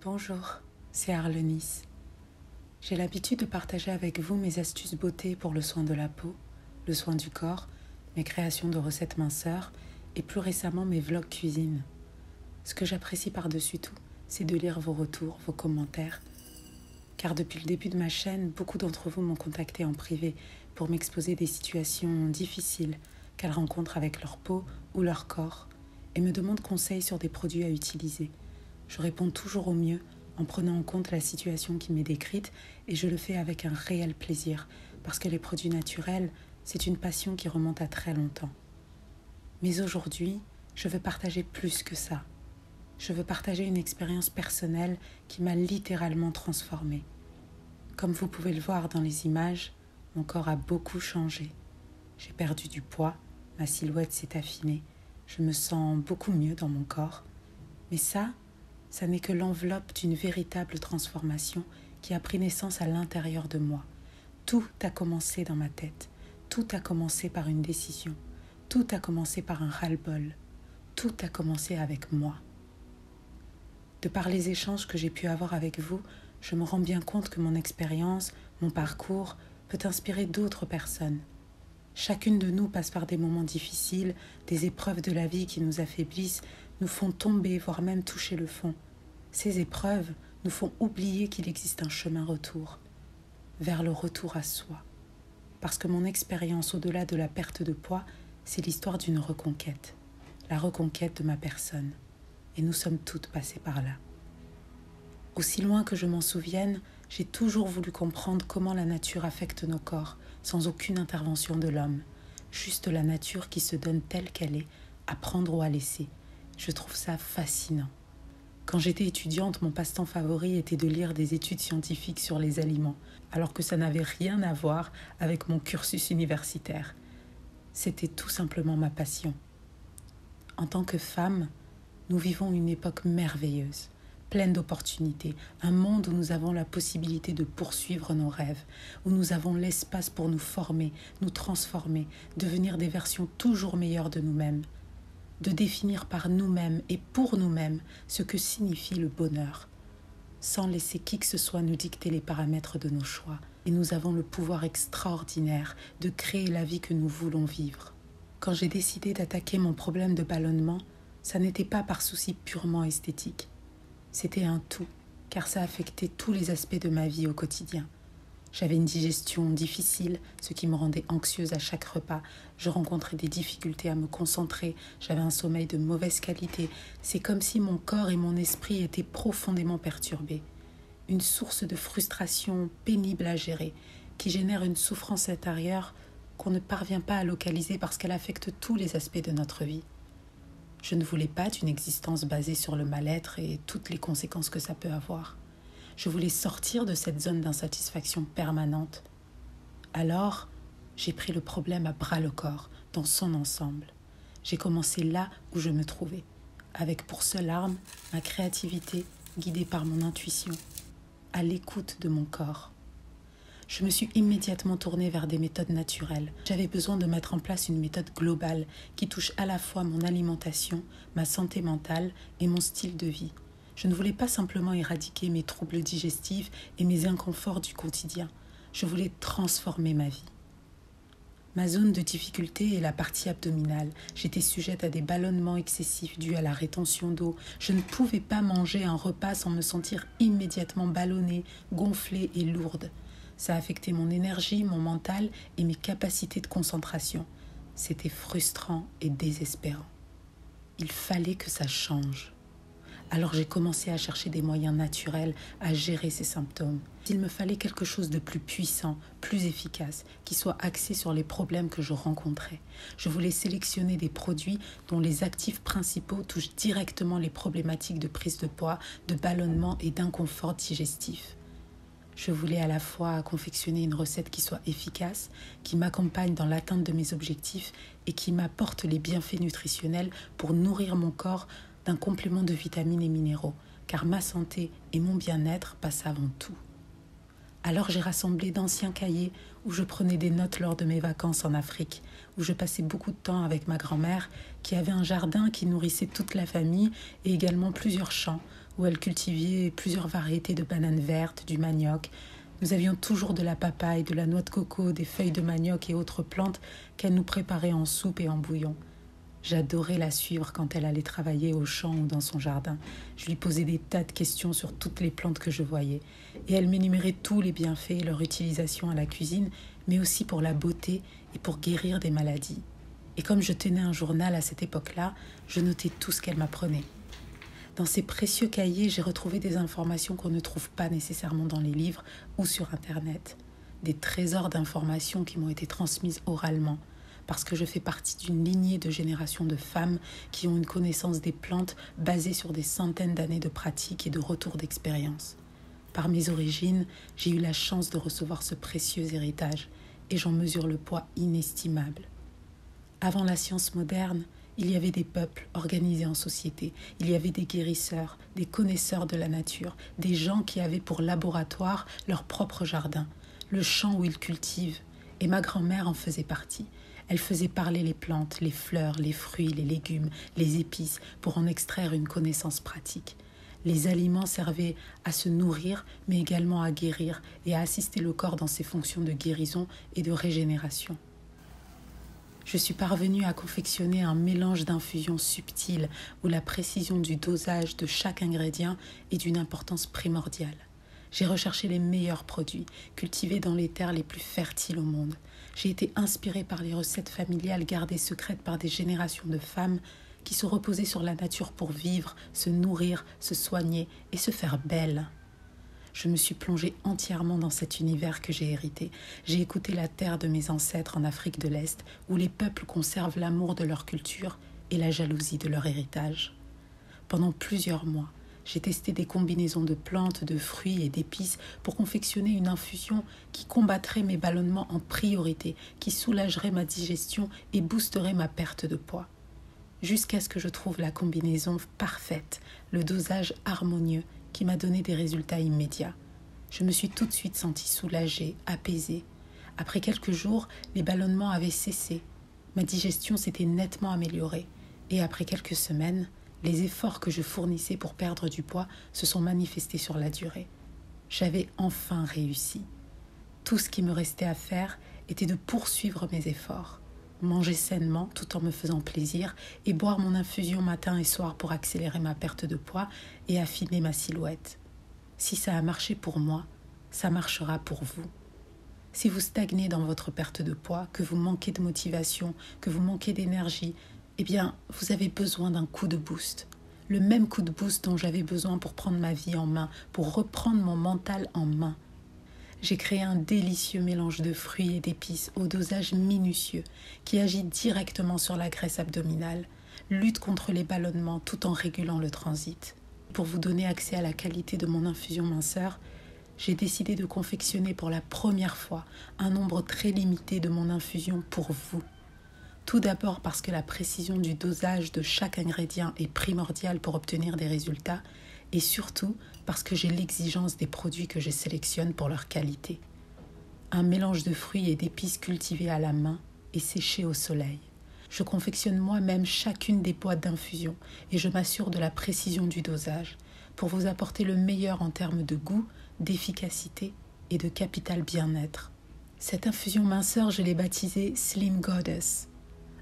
Bonjour, c'est Arlenis. J'ai l'habitude de partager avec vous mes astuces beauté pour le soin de la peau, le soin du corps, mes créations de recettes minceurs et plus récemment mes vlogs cuisine. Ce que j'apprécie par-dessus tout, c'est de lire vos retours, vos commentaires. Car depuis le début de ma chaîne, beaucoup d'entre vous m'ont contacté en privé pour m'exposer des situations difficiles qu'elles rencontrent avec leur peau ou leur corps et me demandent conseils sur des produits à utiliser. Je réponds toujours au mieux en prenant en compte la situation qui m'est décrite et je le fais avec un réel plaisir parce que les produits naturels, c'est une passion qui remonte à très longtemps. Mais aujourd'hui, je veux partager plus que ça. Je veux partager une expérience personnelle qui m'a littéralement transformée. Comme vous pouvez le voir dans les images, mon corps a beaucoup changé. J'ai perdu du poids, ma silhouette s'est affinée, je me sens beaucoup mieux dans mon corps. Mais ça n'est que l'enveloppe d'une véritable transformation qui a pris naissance à l'intérieur de moi. Tout a commencé dans ma tête. Tout a commencé par une décision. Tout a commencé par un ras-le-bol. Tout a commencé avec moi. De par les échanges que j'ai pu avoir avec vous, je me rends bien compte que mon expérience, mon parcours, peut inspirer d'autres personnes. Chacune de nous passe par des moments difficiles, des épreuves de la vie qui nous affaiblissent, nous font tomber, voire même toucher le fond. Ces épreuves nous font oublier qu'il existe un chemin retour, vers le retour à soi. Parce que mon expérience au-delà de la perte de poids, c'est l'histoire d'une reconquête, la reconquête de ma personne. Et nous sommes toutes passées par là. Aussi loin que je m'en souvienne, j'ai toujours voulu comprendre comment la nature affecte nos corps, sans aucune intervention de l'homme. Juste la nature qui se donne telle qu'elle est, à prendre ou à laisser. Je trouve ça fascinant. Quand j'étais étudiante, mon passe-temps favori était de lire des études scientifiques sur les aliments, alors que ça n'avait rien à voir avec mon cursus universitaire. C'était tout simplement ma passion. En tant que femme, nous vivons une époque merveilleuse, pleine d'opportunités, un monde où nous avons la possibilité de poursuivre nos rêves, où nous avons l'espace pour nous former, nous transformer, devenir des versions toujours meilleures de nous-mêmes, de définir par nous-mêmes et pour nous-mêmes ce que signifie le bonheur, sans laisser qui que ce soit nous dicter les paramètres de nos choix. Et nous avons le pouvoir extraordinaire de créer la vie que nous voulons vivre. Quand j'ai décidé d'attaquer mon problème de ballonnement, ça n'était pas par souci purement esthétique. C'était un tout, car ça affectait tous les aspects de ma vie au quotidien. J'avais une digestion difficile, ce qui me rendait anxieuse à chaque repas. Je rencontrais des difficultés à me concentrer, j'avais un sommeil de mauvaise qualité. C'est comme si mon corps et mon esprit étaient profondément perturbés. Une source de frustration pénible à gérer, qui génère une souffrance intérieure qu'on ne parvient pas à localiser parce qu'elle affecte tous les aspects de notre vie. Je ne voulais pas d'une existence basée sur le mal-être et toutes les conséquences que ça peut avoir. Je voulais sortir de cette zone d'insatisfaction permanente. Alors, j'ai pris le problème à bras-le-corps, dans son ensemble. J'ai commencé là où je me trouvais, avec pour seule arme ma créativité guidée par mon intuition, à l'écoute de mon corps. Je me suis immédiatement tournée vers des méthodes naturelles. J'avais besoin de mettre en place une méthode globale qui touche à la fois mon alimentation, ma santé mentale et mon style de vie. Je ne voulais pas simplement éradiquer mes troubles digestifs et mes inconforts du quotidien. Je voulais transformer ma vie. Ma zone de difficulté est la partie abdominale. J'étais sujette à des ballonnements excessifs dus à la rétention d'eau. Je ne pouvais pas manger un repas sans me sentir immédiatement ballonnée, gonflée et lourde. Ça affectait mon énergie, mon mental et mes capacités de concentration. C'était frustrant et désespérant. Il fallait que ça change. Alors j'ai commencé à chercher des moyens naturels à gérer ces symptômes. Il me fallait quelque chose de plus puissant, plus efficace, qui soit axé sur les problèmes que je rencontrais. Je voulais sélectionner des produits dont les actifs principaux touchent directement les problématiques de prise de poids, de ballonnement et d'inconfort digestif. Je voulais à la fois confectionner une recette qui soit efficace, qui m'accompagne dans l'atteinte de mes objectifs et qui m'apporte les bienfaits nutritionnels pour nourrir mon corps d'un complément de vitamines et minéraux, car ma santé et mon bien-être passent avant tout. Alors j'ai rassemblé d'anciens cahiers où je prenais des notes lors de mes vacances en Afrique, où je passais beaucoup de temps avec ma grand-mère qui avait un jardin qui nourrissait toute la famille et également plusieurs champs, où elle cultivait plusieurs variétés de bananes vertes, du manioc. Nous avions toujours de la papaye, de la noix de coco, des feuilles de manioc et autres plantes qu'elle nous préparait en soupe et en bouillon. J'adorais la suivre quand elle allait travailler au champ ou dans son jardin. Je lui posais des tas de questions sur toutes les plantes que je voyais. Et elle m'énumérait tous les bienfaits et leur utilisation à la cuisine, mais aussi pour la beauté et pour guérir des maladies. Et comme je tenais un journal à cette époque-là, je notais tout ce qu'elle m'apprenait. Dans ces précieux cahiers, j'ai retrouvé des informations qu'on ne trouve pas nécessairement dans les livres ou sur Internet. Des trésors d'informations qui m'ont été transmises oralement, parce que je fais partie d'une lignée de générations de femmes qui ont une connaissance des plantes basée sur des centaines d'années de pratique et de retours d'expérience. Par mes origines, j'ai eu la chance de recevoir ce précieux héritage, et j'en mesure le poids inestimable. Avant la science moderne, il y avait des peuples organisés en société, il y avait des guérisseurs, des connaisseurs de la nature, des gens qui avaient pour laboratoire leur propre jardin, le champ où ils cultivent, et ma grand-mère en faisait partie. Elle faisait parler les plantes, les fleurs, les fruits, les légumes, les épices pour en extraire une connaissance pratique. Les aliments servaient à se nourrir, mais également à guérir et à assister le corps dans ses fonctions de guérison et de régénération. Je suis parvenue à confectionner un mélange d'infusions subtiles où la précision du dosage de chaque ingrédient est d'une importance primordiale. J'ai recherché les meilleurs produits, cultivés dans les terres les plus fertiles au monde. J'ai été inspirée par les recettes familiales gardées secrètes par des générations de femmes qui se reposaient sur la nature pour vivre, se nourrir, se soigner et se faire belle. Je me suis plongée entièrement dans cet univers que j'ai hérité. J'ai écouté la terre de mes ancêtres en Afrique de l'Est, où les peuples conservent l'amour de leur culture et la jalousie de leur héritage. Pendant plusieurs mois, j'ai testé des combinaisons de plantes, de fruits et d'épices pour confectionner une infusion qui combattrait mes ballonnements en priorité, qui soulagerait ma digestion et boosterait ma perte de poids. Jusqu'à ce que je trouve la combinaison parfaite, le dosage harmonieux qui m'a donné des résultats immédiats. Je me suis tout de suite sentie soulagée, apaisée. Après quelques jours, les ballonnements avaient cessé. Ma digestion s'était nettement améliorée. Et après quelques semaines, les efforts que je fournissais pour perdre du poids se sont manifestés sur la durée. J'avais enfin réussi. Tout ce qui me restait à faire était de poursuivre mes efforts, manger sainement tout en me faisant plaisir et boire mon infusion matin et soir pour accélérer ma perte de poids et affiner ma silhouette. Si ça a marché pour moi, ça marchera pour vous. Si vous stagnez dans votre perte de poids, que vous manquez de motivation, que vous manquez d'énergie, eh bien, vous avez besoin d'un coup de boost. Le même coup de boost dont j'avais besoin pour prendre ma vie en main, pour reprendre mon mental en main. J'ai créé un délicieux mélange de fruits et d'épices au dosage minutieux qui agit directement sur la graisse abdominale, lutte contre les ballonnements tout en régulant le transit. Pour vous donner accès à la qualité de mon infusion minceur, j'ai décidé de confectionner pour la première fois un nombre très limité de mon infusion pour vous. Tout d'abord parce que la précision du dosage de chaque ingrédient est primordiale pour obtenir des résultats et surtout parce que j'ai l'exigence des produits que je sélectionne pour leur qualité. Un mélange de fruits et d'épices cultivés à la main et séchés au soleil. Je confectionne moi-même chacune des boîtes d'infusion et je m'assure de la précision du dosage pour vous apporter le meilleur en termes de goût, d'efficacité et de capital bien-être. Cette infusion minceur, je l'ai baptisée Slim Goddess.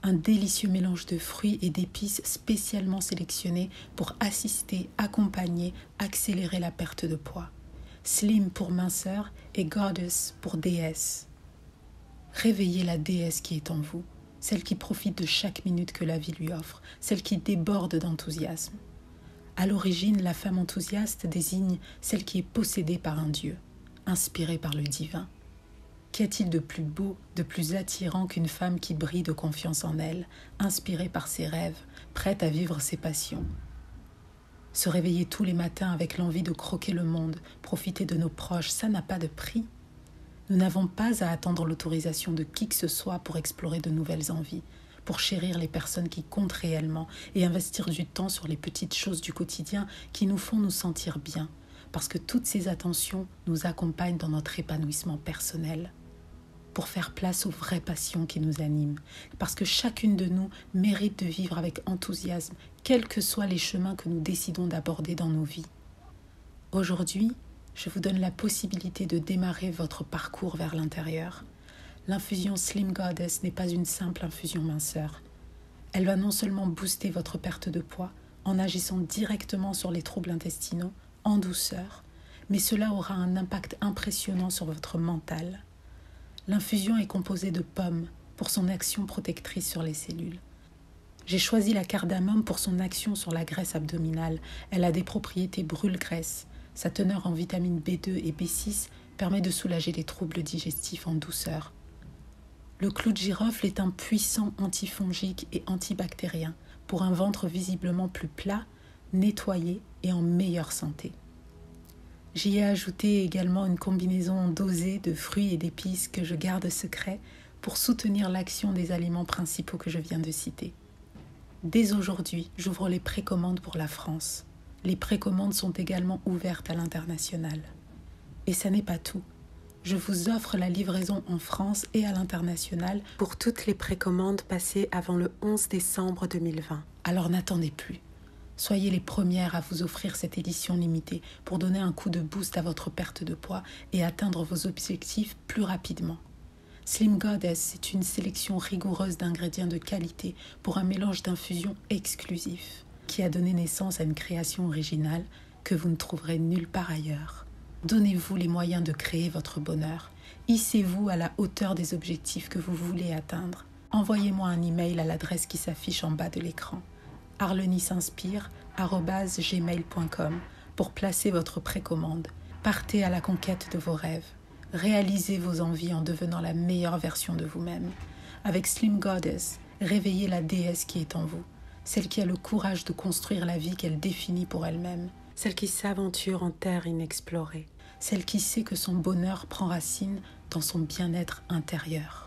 Un délicieux mélange de fruits et d'épices spécialement sélectionnés pour assister, accompagner, accélérer la perte de poids. Slim pour minceur et Goddess pour déesse. Réveillez la déesse qui est en vous, celle qui profite de chaque minute que la vie lui offre, celle qui déborde d'enthousiasme. À l'origine, la femme enthousiaste désigne celle qui est possédée par un dieu, inspirée par le divin. Qu'y a-t-il de plus beau, de plus attirant qu'une femme qui brille de confiance en elle, inspirée par ses rêves, prête à vivre ses passions? Se réveiller tous les matins avec l'envie de croquer le monde, profiter de nos proches, ça n'a pas de prix. Nous n'avons pas à attendre l'autorisation de qui que ce soit pour explorer de nouvelles envies, pour chérir les personnes qui comptent réellement et investir du temps sur les petites choses du quotidien qui nous font nous sentir bien, parce que toutes ces attentions nous accompagnent dans notre épanouissement personnel. Pour faire place aux vraies passions qui nous animent, parce que chacune de nous mérite de vivre avec enthousiasme, quels que soient les chemins que nous décidons d'aborder dans nos vies. Aujourd'hui, je vous donne la possibilité de démarrer votre parcours vers l'intérieur. L'infusion Slim Goddess n'est pas une simple infusion minceur. Elle va non seulement booster votre perte de poids en agissant directement sur les troubles intestinaux, en douceur, mais cela aura un impact impressionnant sur votre mental. L'infusion est composée de pommes pour son action protectrice sur les cellules. J'ai choisi la cardamome pour son action sur la graisse abdominale. Elle a des propriétés brûle-graisse. Sa teneur en vitamines B2 et B6 permet de soulager les troubles digestifs en douceur. Le clou de girofle est un puissant antifongique et antibactérien pour un ventre visiblement plus plat, nettoyé et en meilleure santé. J'y ai ajouté également une combinaison dosée de fruits et d'épices que je garde secret pour soutenir l'action des aliments principaux que je viens de citer. Dès aujourd'hui, j'ouvre les précommandes pour la France. Les précommandes sont également ouvertes à l'international. Et ça n'est pas tout. Je vous offre la livraison en France et à l'international pour toutes les précommandes passées avant le 11 décembre 2020. Alors n'attendez plus. Soyez les premières à vous offrir cette édition limitée pour donner un coup de boost à votre perte de poids et atteindre vos objectifs plus rapidement. Slim Goddess, c'est une sélection rigoureuse d'ingrédients de qualité pour un mélange d'infusions exclusif qui a donné naissance à une création originale que vous ne trouverez nulle part ailleurs. Donnez-vous les moyens de créer votre bonheur. Hissez-vous à la hauteur des objectifs que vous voulez atteindre. Envoyez-moi un email à l'adresse qui s'affiche en bas de l'écran, arlenisinspire@gmail.com pour placer votre précommande. Partez à la conquête de vos rêves. Réalisez vos envies en devenant la meilleure version de vous-même. Avec Slim Goddess, réveillez la déesse qui est en vous, celle qui a le courage de construire la vie qu'elle définit pour elle-même, celle qui s'aventure en terre inexplorée, celle qui sait que son bonheur prend racine dans son bien-être intérieur.